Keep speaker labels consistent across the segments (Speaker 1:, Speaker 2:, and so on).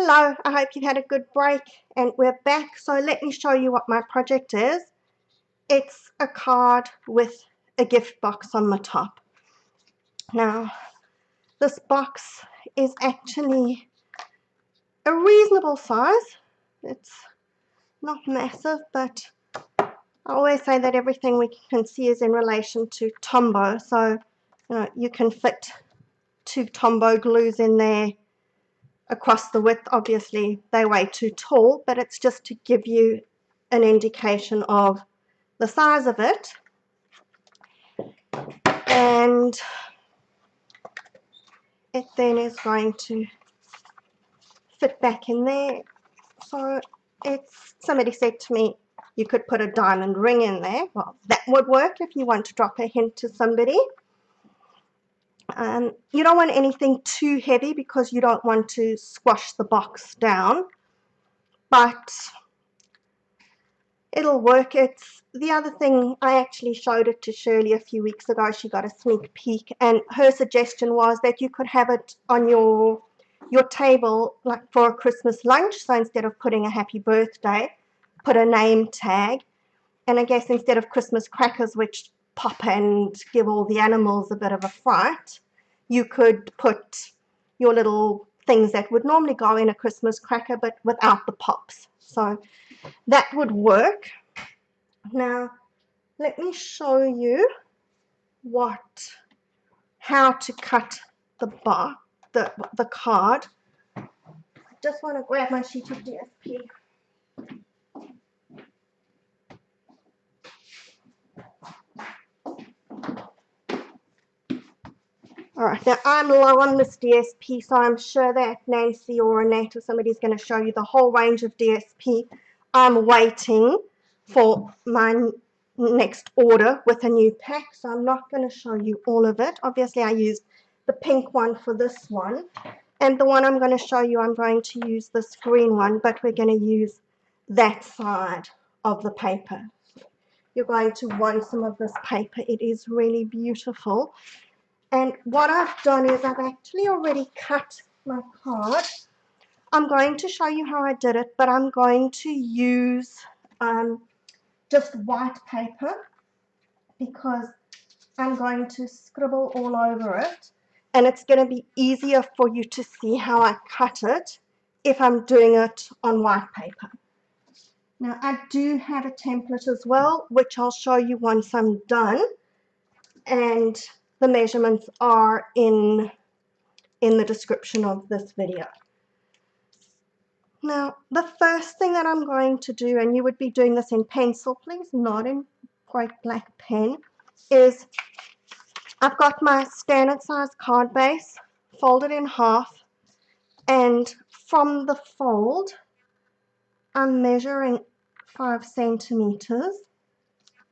Speaker 1: Hello, I hope you've had a good break and we're back. So let me show you what my project is. It's a card with a gift box on the top. Now, this box is actually a reasonable size. It's not massive, but I always say that everything we can see is in relation to Tombow. So, you can fit 2 Tombow glues in there across the width. Obviously they're way too tall, but it's just to give you an indication of the size of it. And it then is going to fit back in there. So somebody said to me, you could put a diamond ring in there. Well, that would work if you want to drop a hint to somebody. You don't want anything too heavy because you don't want to squash the box down, but it'll work. It's the other thing, I actually showed it to Shirley a few weeks ago. She got a sneak peek, and her suggestion was that you could have it on your table like for a Christmas lunch. So instead of putting a happy birthday, put a name tag. And I guess instead of Christmas crackers, which pop and give all the animals a bit of a fright, you could put your little things that would normally go in a Christmas cracker but without the pops. So that would work. Now let me show you how to cut the card. I just want to grab my sheet of DSP. Alright, now I'm low on this DSP, so I'm sure that Nancy or Annette or somebody's going to show you the whole range of DSP. I'm waiting for my next order with a new pack, so I'm not going to show you all of it. Obviously I used the pink one for this one, and the one I'm going to show you, I'm going to use this green one, but we're going to use that side of the paper. You're going to want some of this paper. It is really beautiful. And what I've done is I've actually already cut my card. I'm going to show you how I did it, but I'm going to use just white paper because I'm going to scribble all over it, and it's going to be easier for you to see how I cut it if I'm doing it on white paper. Now I do have a template as well, which I'll show you once I'm done, and the measurements are in the description of this video. Now the first thing that I'm going to do, and you would be doing this in pencil please, not in bright black pen, is I've got my standard size card base folded in half, and from the fold I'm measuring 5 centimeters,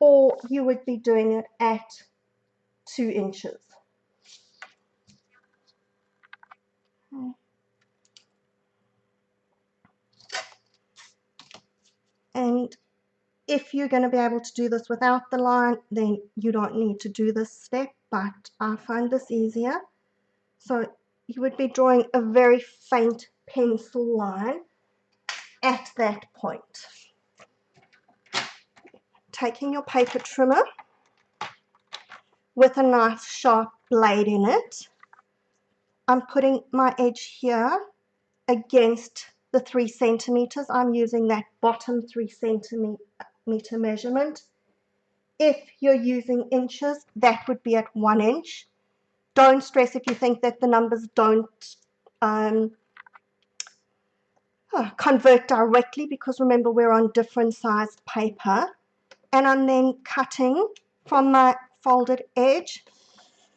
Speaker 1: or you would be doing it at 2 inches. Okay. And if you're going to be able to do this without the line, then you don't need to do this step, but I find this easier. So you would be drawing a very faint pencil line at that point. Taking your paper trimmer with a nice sharp blade in it, I'm putting my edge here against the 3 centimeters. I'm using that bottom 3 centimeter measurement. If you're using inches, that would be at 1 inch. Don't stress if you think that the numbers don't convert directly, because remember we're on different sized paper. And I'm then cutting from my folded edge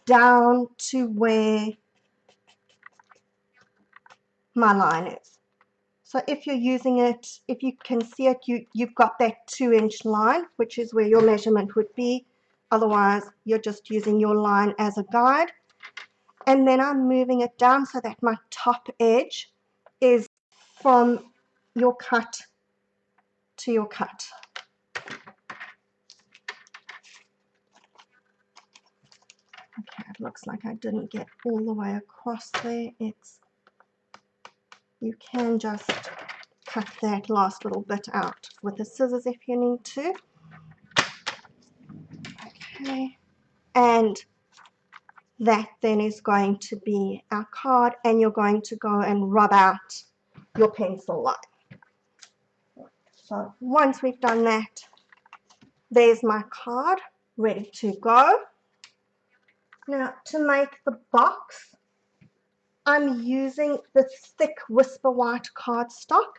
Speaker 1: down to where my line is. So if you're using it, if you can see it, you've got that 2-inch line, which is where your measurement would be. Otherwise, you're just using your line as a guide. And then I'm moving it down so that my top edge is from your cut to your cut. Okay, it looks like I didn't get all the way across there. It's You can just cut that last little bit out with the scissors if you need to. Okay, and that then is going to be our card, and you're going to go and rub out your pencil line. So once we've done that, there's my card ready to go. Now to make the box, I'm using the thick Whisper White cardstock.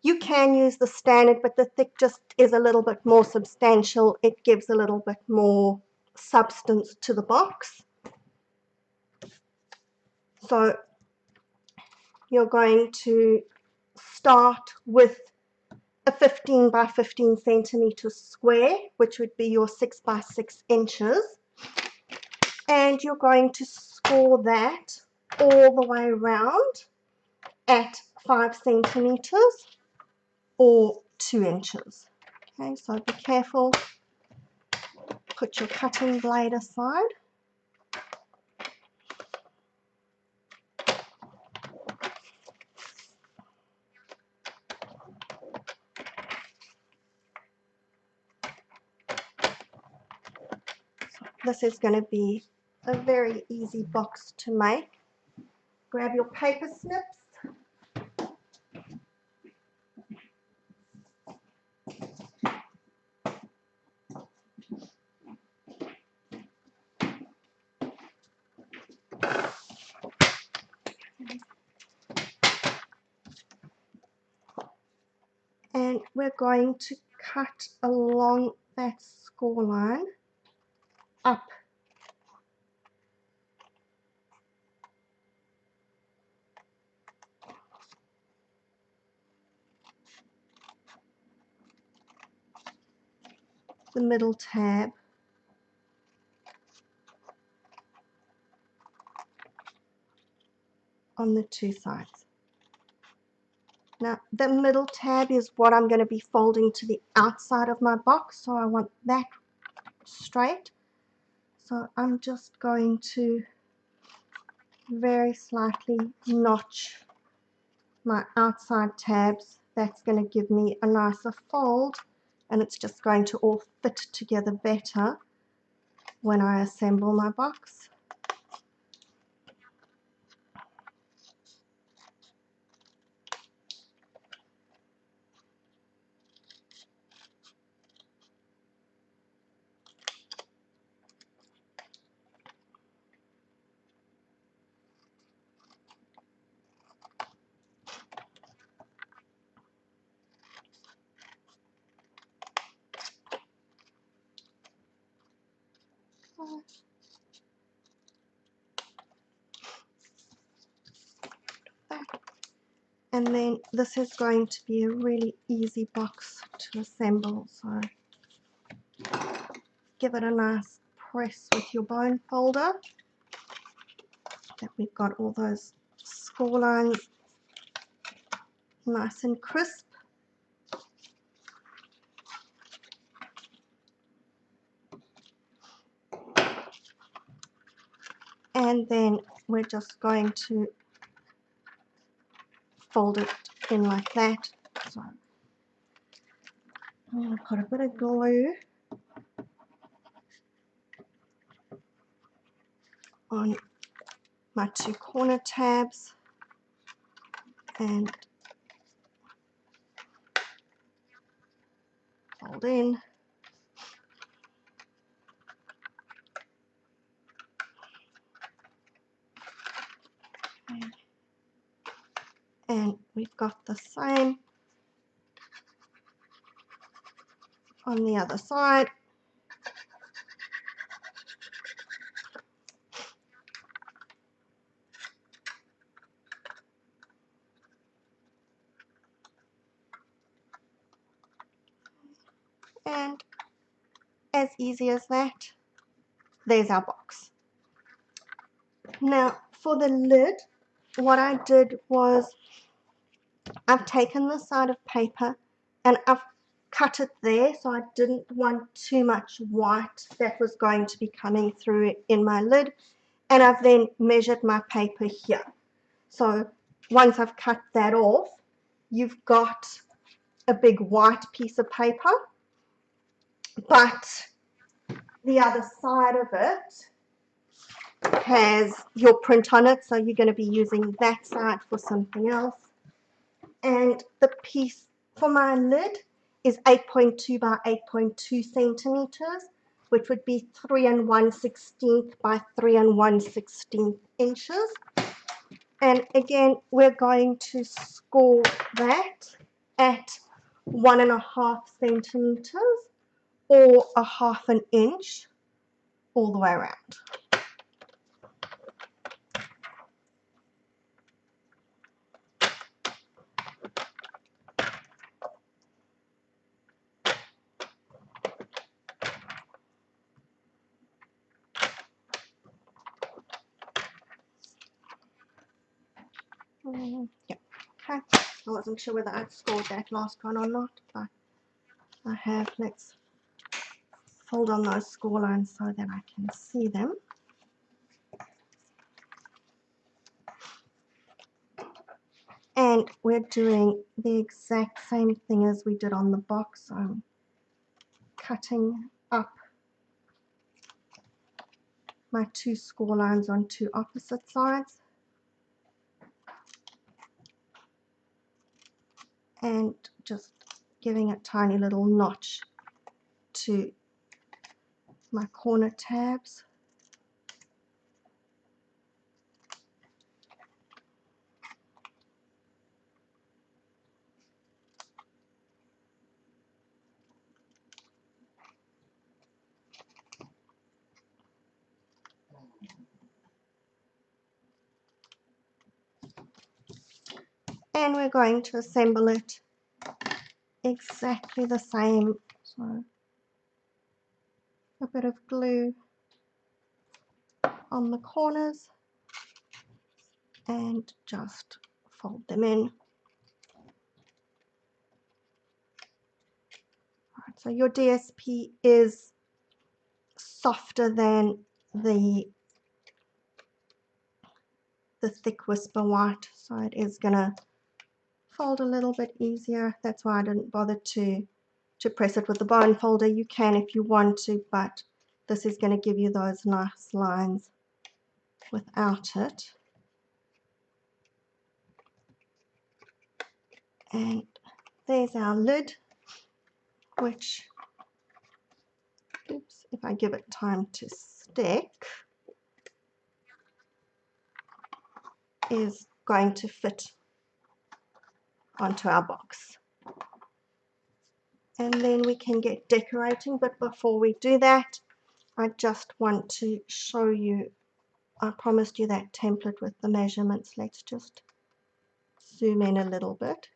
Speaker 1: You can use the standard, but the thick just is a little bit more substantial. It gives a little bit more substance to the box. So you're going to start with a 15 by 15 centimeter square, which would be your 6 by 6 inches. And you're going to score that all the way around at 5 centimeters or 2 inches. Okay, so be careful. Put your cutting blade aside. This is going to be a very easy box to make. Grab your paper snips. And we're going to cut along that score line up. The middle tab. On the two sides. Now the middle tab is what I'm going to be folding to the outside of my box, so I want that straight. So I'm just going to very slightly notch my outside tabs. That's going to give me a nicer fold, and it's just going to all fit together better when I assemble my box. And then this is going to be a really easy box to assemble, so give it a nice press with your bone folder, that we've got all those score lines nice and crisp. And then we're just going to fold it in like that. So I'm going to put a bit of glue on my two corner tabs and fold in. And we've got the same on the other side. And as easy as that, there's our box. Now for the lid, what I did was I've taken the side of paper and I've cut it there, so I didn't want too much white that was going to be coming through in my lid, and I've then measured my paper here. So once I've cut that off, you've got a big white piece of paper, but the other side of it has your print on it, so you're going to be using that side for something else. And the piece for my lid is 8.2 by 8.2 centimeters, which would be 3 1/16 by 3 1/16 inches. And again, we're going to score that at 1.5 centimeters or 1/2 inch all the way around. Yeah, okay. I wasn't sure whether I'd scored that last one or not, but I have. Let's fold on those score lines so that I can see them. And we're doing the exact same thing as we did on the box. So I'm cutting up my 2 score lines on 2 opposite sides. And just giving a tiny little notch to my corner tabs. And we're going to assemble it exactly the same. So a bit of glue on the corners and just fold them in. Right, so your DSP is softer than the thick Whisper White, so it is going to fold a little bit easier. That's why I didn't bother to press it with the bone folder. You can if you want to, but this is going to give you those nice lines without it. And there's our lid, which, oops, if I give it time to stick, is going to fit onto our box. And then we can get decorating, but before we do that, I just want to show you, I promised you that template with the measurements. Let's just zoom in a little bit.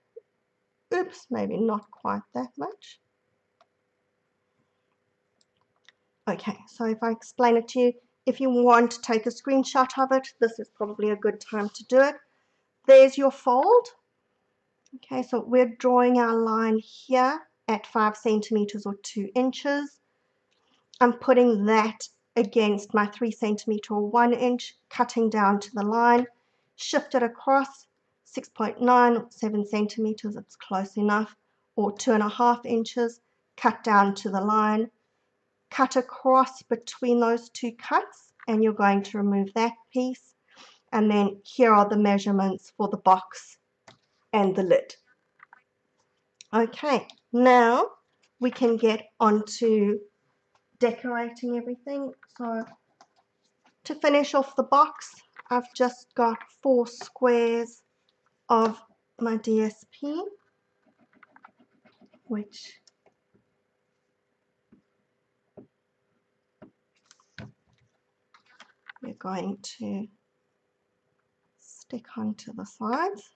Speaker 1: Oops, maybe not quite that much. Okay, so if I explain it to you, if you want to take a screenshot of it, this is probably a good time to do it. There's your fold. Okay, so we're drawing our line here at 5 centimeters or 2 inches. I'm putting that against my 3 centimeter or 1 inch, cutting down to the line, shift it across 6.9, 7 centimeters, it's close enough, or 2.5 inches, cut down to the line, cut across between those 2 cuts, and you're going to remove that piece. And then here are the measurements for the box and the lid. Okay, now we can get onto decorating everything. So to finish off the box, I've just got 4 squares of my DSP, which we're going to stick onto the sides.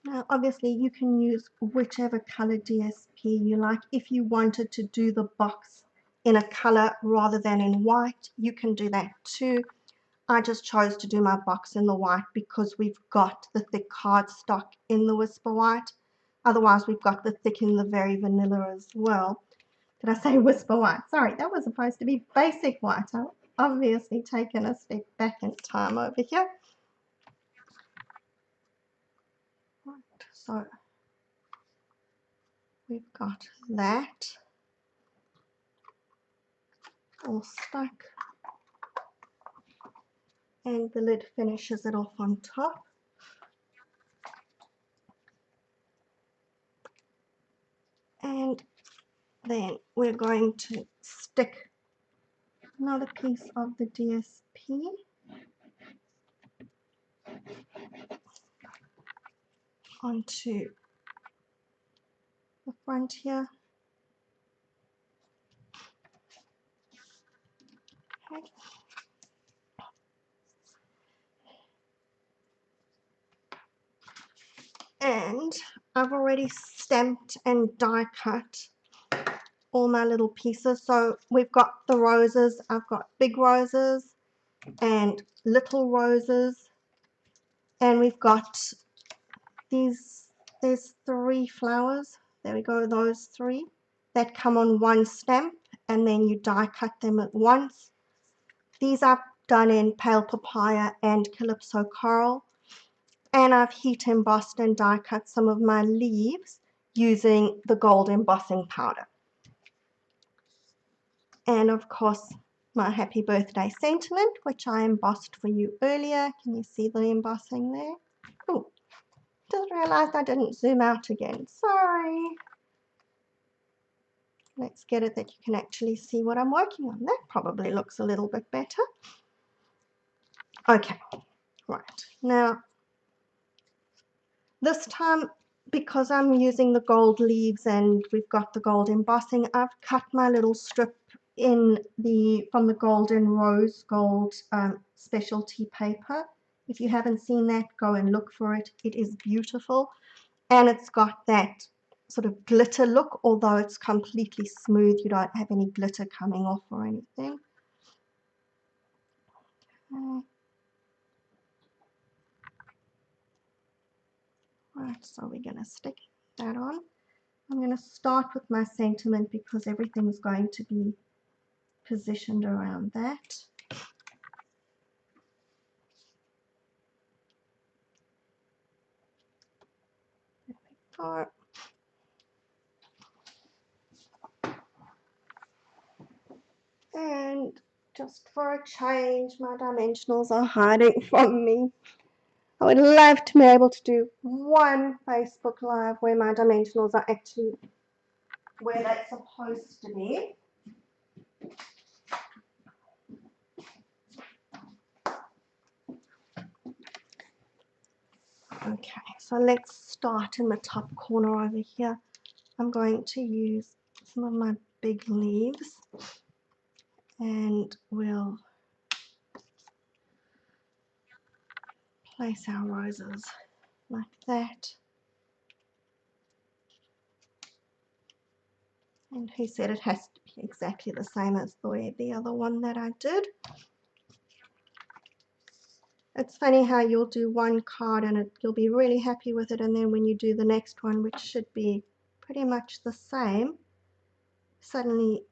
Speaker 1: Now obviously you can use whichever color DSP you like. If you wanted to do the box in a color rather than in white, you can do that too. I just chose to do my box in the white because we've got the thick cardstock in the Whisper White. Otherwise, we've got the thick in the Very Vanilla as well. Did I say Whisper White? Sorry, that was supposed to be Basic White. I've obviously taken a step back in time over here. Right, so we've got that all stuck. And the lid finishes it off on top. And then we're going to stick another piece of the DSP onto the front here. Okay. And I've already stamped and die cut all my little pieces. So we've got the roses. I've got big roses and little roses. And we've got there's 3 flowers. There we go, those 3 that come on one stamp, and then you die cut them at once. These I've done in Pale Papaya and Calypso Coral. And I've heat embossed and die cut some of my leaves using the gold embossing powder. And of course, my happy birthday sentiment, which I embossed for you earlier. Can you see the embossing there? Oh, just realized I didn't zoom out again. Sorry. Let's get it that you can actually see what I'm working on. That probably looks a little bit better. Okay, right. Now, this time, because I'm using the gold leaves and we've got the gold embossing, I've cut my little strip from the Golden Rose Gold specialty paper. If you haven't seen that, go and look for it. It is beautiful, and it's got that sort of glitter look, although it's completely smooth. You don't have any glitter coming off or anything. Okay. Right, so we're going to stick that on. I'm going to start with my sentiment because everything's going to be positioned around that. There we go. And just for a change, my dimensionals are hiding from me. I would love to be able to do one Facebook Live where my dimensionals are actually where they're supposed to be. Okay, so let's start in the top corner over here. I'm going to use some of my big leaves and we'll place our roses like that. And who said it has to be exactly the same as the other one that I did? It's funny how you'll do one card and you'll be really happy with it, and then when you do the next one, which should be pretty much the same, suddenly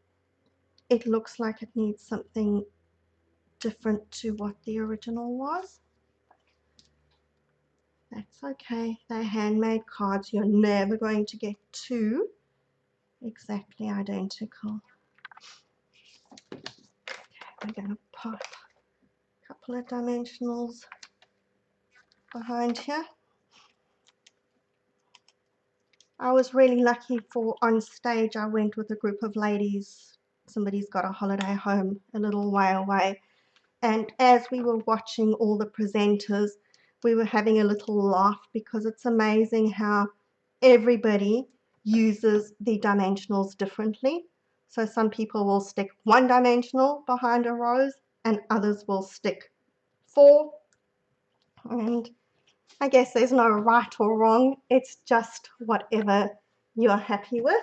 Speaker 1: it looks like it needs something different to what the original was. That's okay. They're handmade cards. You're never going to get 2 exactly identical. Okay, we're going to put a couple of dimensionals behind here. I was really lucky for on stage. I went with a group of ladies. Somebody's got a holiday home a little way away. And as we were watching all the presenters, we were having a little laugh because it's amazing how everybody uses the dimensionals differently. So some people will stick 1 dimensional behind a rose and others will stick 4. And I guess there's no right or wrong. It's just whatever you're happy with.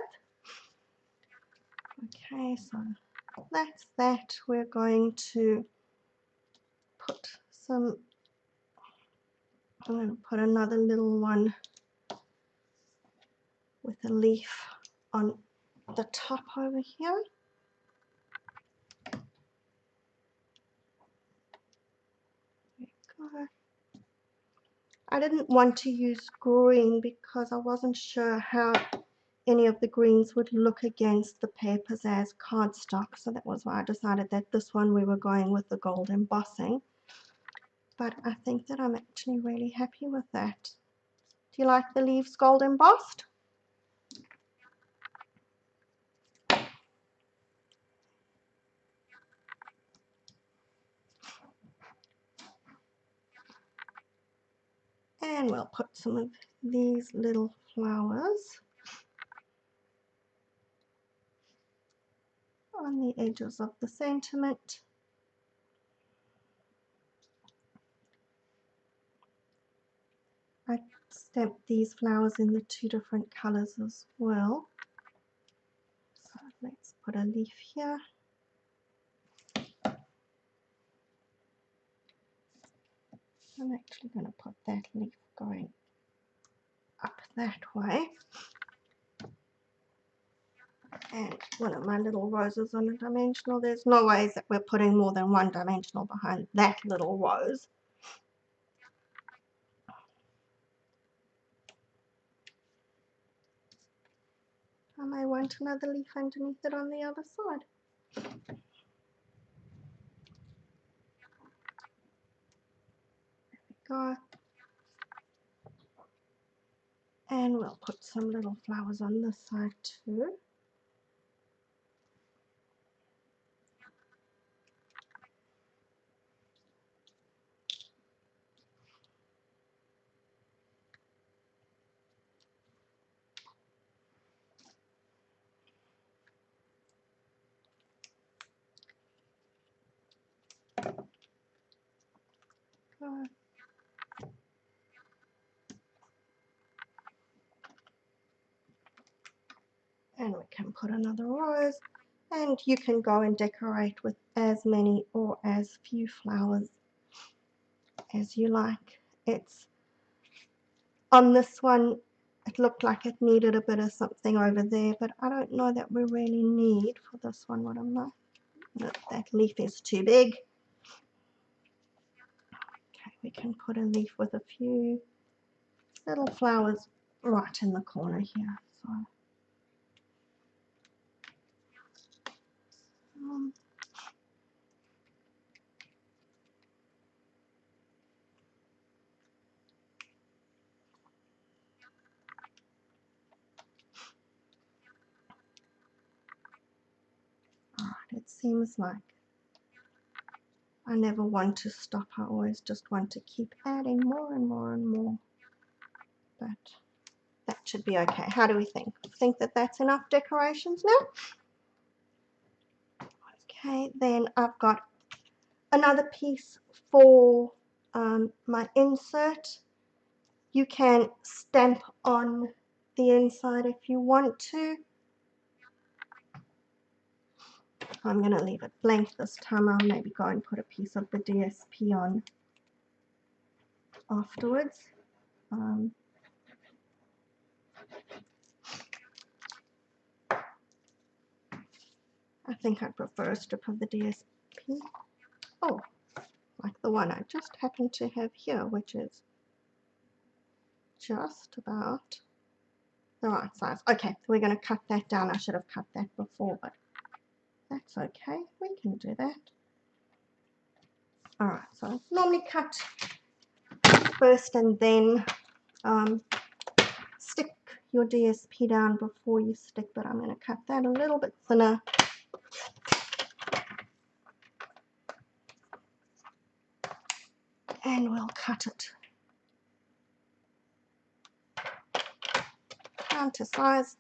Speaker 1: Okay, so that's that. We're going to put some, I'm going to put another little one with a leaf on the top over here. There we go. I didn't want to use green because I wasn't sure how any of the greens would look against the papers as cardstock, so that was why I decided that this one we were going with the gold embossing. But I think that I'm actually really happy with that. Do you like the leaves gold embossed? And we'll put some of these little flowers on the edges of the sentiment. I stamped these flowers in the 2 different colors as well. So let's put a leaf here. I'm actually going to put that leaf going up that way. And one of my little roses on a dimensional. There's no ways that we're putting more than 1 dimensional behind that little rose. I may want another leaf underneath it on the other side. There we go. And we'll put some little flowers on this side too. Go. And we can put another rose, and you can go and decorate with as many or as few flowers as you like. It's on this one, it looked like it needed a bit of something over there, but I don't know that we really need for this one. What am I? No, that leaf is too big. Okay, we can put a leaf with a few little flowers right in the corner here. So alright, it seems like I never want to stop. I always just want to keep adding more and more and more. But that should be okay. How do we think? Think that that's enough decorations now? Okay, then I've got another piece for my insert. You can stamp on the inside if you want to. I'm going to leave it blank this time. I'll maybe go and put a piece of the DSP on afterwards. I think I prefer a strip of the DSP. Oh, like the one I just happen to have here, which is just about the right size. Okay, so we're going to cut that down. I should have cut that before, but that's okay. We can do that. Alright, so normally cut first and then stick your DSP down before you stick, but I'm going to cut that a little bit thinner. And we'll cut it down to size.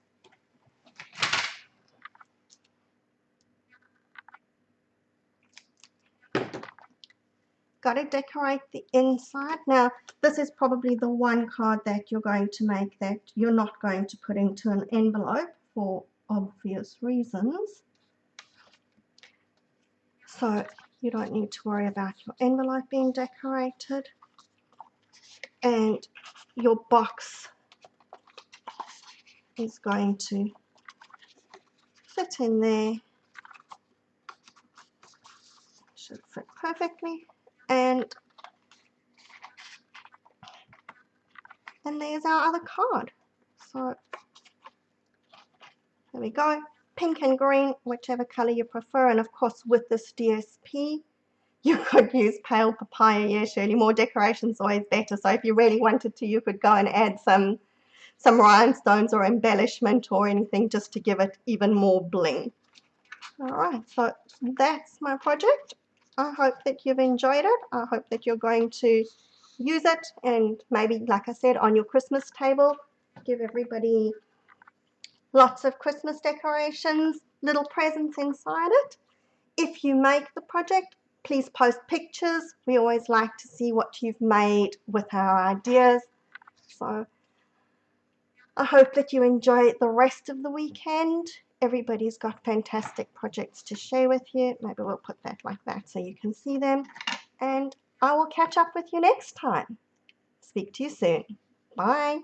Speaker 1: Got to decorate the inside. Now, this is probably the one card that you're going to make that you're not going to put into an envelope for obvious reasons. So You don't need to worry about your envelope being decorated. And your box is going to fit in there. Should fit perfectly. And there's our other card. So there we go. Pink and green, whichever color you prefer. And of course, with this DSP, you could use pale papaya. Yeah, Shirley, more decoration's always better. So if you really wanted to, you could go and add some rhinestones or embellishment or anything just to give it even more bling. All right, so that's my project. I hope that you've enjoyed it. I hope that you're going to use it and maybe, like I said, on your Christmas table, give everybody lots of Christmas decorations, little presents inside it. If you make the project, please post pictures. We always like to see what you've made with our ideas. So I hope that you enjoy the rest of the weekend. Everybody's got fantastic projects to share with you. Maybe we'll put that like that so you can see them. And I will catch up with you next time. Speak to you soon. Bye.